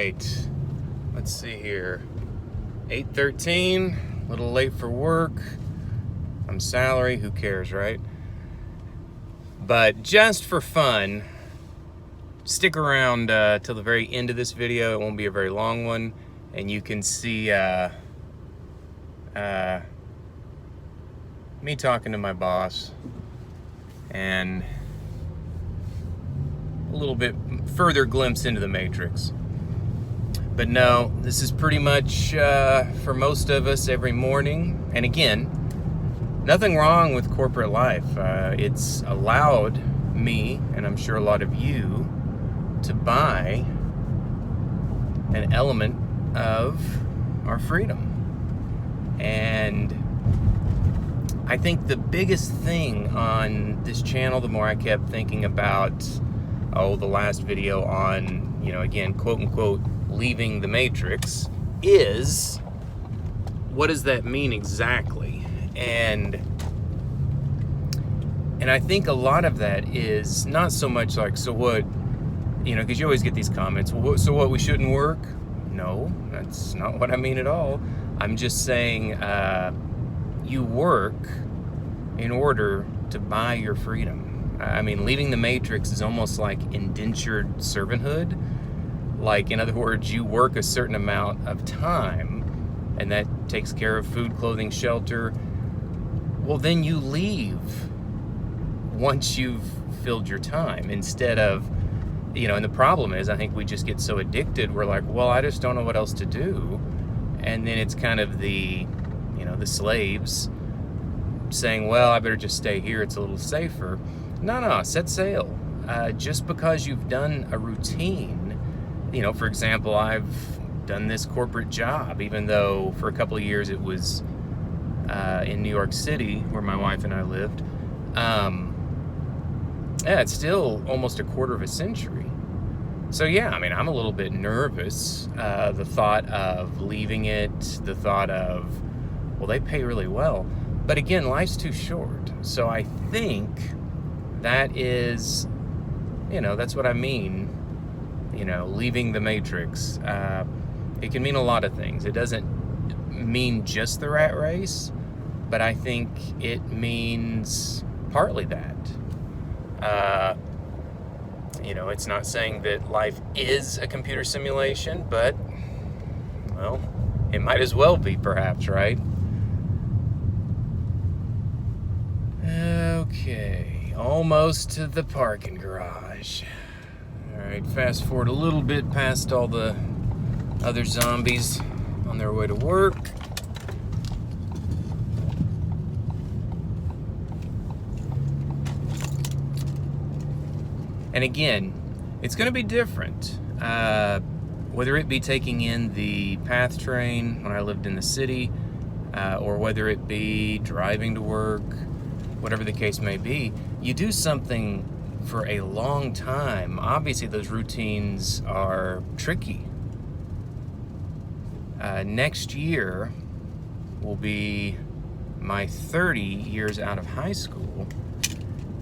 right, let's see here. 8:13, a little late for work. I'm salary, who cares, right? But just for fun, stick around till the very end of this video. It won't be a very long one, and you can see me talking to my boss and a little bit further glimpse into the Matrix. But no, this is pretty much for most of us every morning. And again, nothing wrong with corporate life. It's allowed me, and I'm sure a lot of you, to buy an element of our freedom. And I think the biggest thing on this channel, the more I kept thinking about, the last video on, again, quote unquote, leaving the Matrix, is what does that mean exactly? And I think a lot of that is not so much like, so what, because you always get these comments, well, so what, we shouldn't work? No, that's not what I mean at all. I'm just saying you work in order to buy your freedom. I mean, leaving the Matrix is almost like indentured servanthood. Like, in other words, you work a certain amount of time, and that takes care of food, clothing, shelter. Well, then you leave once you've filled your time, instead of, and the problem is, I think we just get so addicted, we're like, well, I just don't know what else to do. And then it's kind of the slaves saying, well, I better just stay here, it's a little safer. No, set sail. Just because you've done a routine, for example, I've done this corporate job, even though for a couple of years it was in New York City, where my wife and I lived. It's still almost a quarter of a century. So yeah, I mean, I'm a little bit nervous. The thought of leaving it, the thought of, well, they pay really well. But again, life's too short. So I think that is, that's what I mean, leaving the Matrix. It can mean a lot of things. It doesn't mean just the rat race, but I think it means partly that. It's not saying that life is a computer simulation, but, well, it might as well be, perhaps, right? Okay, almost to the parking garage. All right, fast forward a little bit past all the other zombies on their way to work. And again, it's going to be different. Whether it be taking in the PATH train when I lived in the city, or whether it be driving to work, whatever the case may be, you do something for a long time. Obviously, those routines are tricky. Next year will be my 30 years out of high school,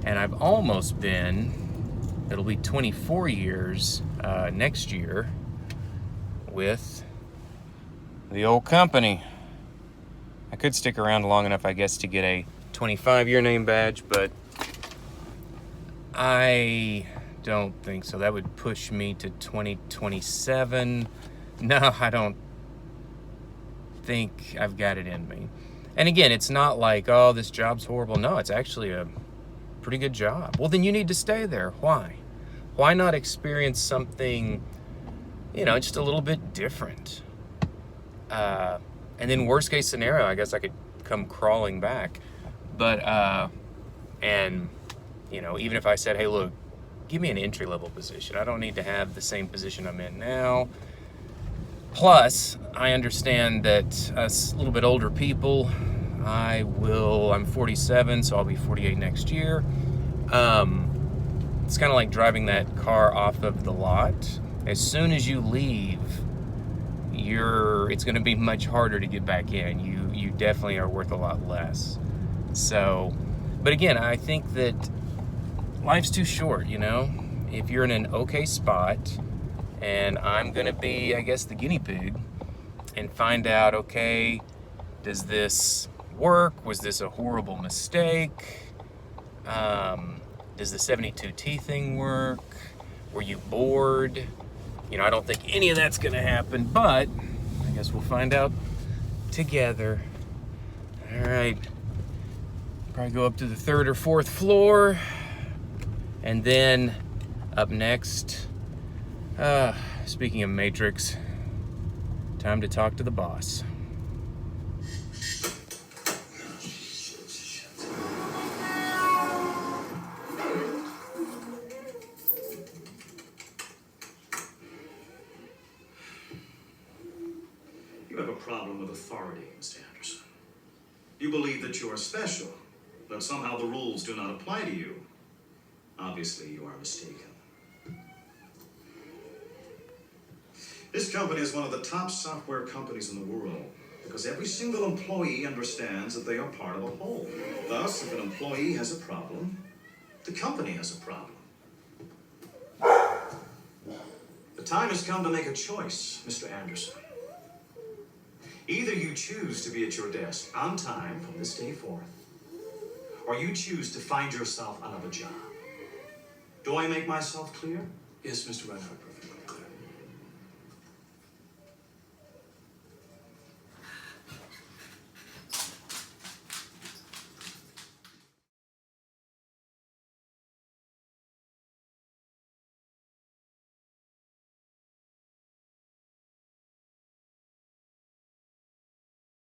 and I've almost been, it'll be 24 years next year with the old company. I could stick around long enough, I guess, to get a 25-year name badge, but I don't think so. That would push me to 2027. No, I don't think I've got it in me. And again, it's not like, oh, this job's horrible. No, it's actually a pretty good job. Well, then you need to stay there. Why? Why not experience something, just a little bit different? And then worst case scenario, I guess I could come crawling back. But, even if I said, hey, look, give me an entry-level position. I don't need to have the same position I'm in now. Plus, I understand that us a little bit older people, I'm 47, so I'll be 48 next year. It's kind of like driving that car off of the lot. As soon as you leave, it's going to be much harder to get back in. You definitely are worth a lot less. So, but again, I think that life's too short, If you're in an okay spot, and I'm gonna be, I guess, the guinea pig and find out, okay, does this work? Was this a horrible mistake? Does the 72T thing work? Were you bored? You know, I don't think any of that's gonna happen, but I guess we'll find out together. All right, probably go up to the 3rd or 4th floor, and then up next, speaking of Matrix, time to talk to the boss. You have a problem with authority, Mr. Anderson. You believe that you are special, that somehow the rules do not apply to you. Obviously, you are mistaken. This company is one of the top software companies in the world because every single employee understands that they are part of a whole. Thus, if an employee has a problem, the company has a problem. The time has come to make a choice, Mr. Anderson. Either you choose to be at your desk on time from this day forth, or you choose to find yourself another job. Do I make myself clear? Yes, Mr. Reinhardt.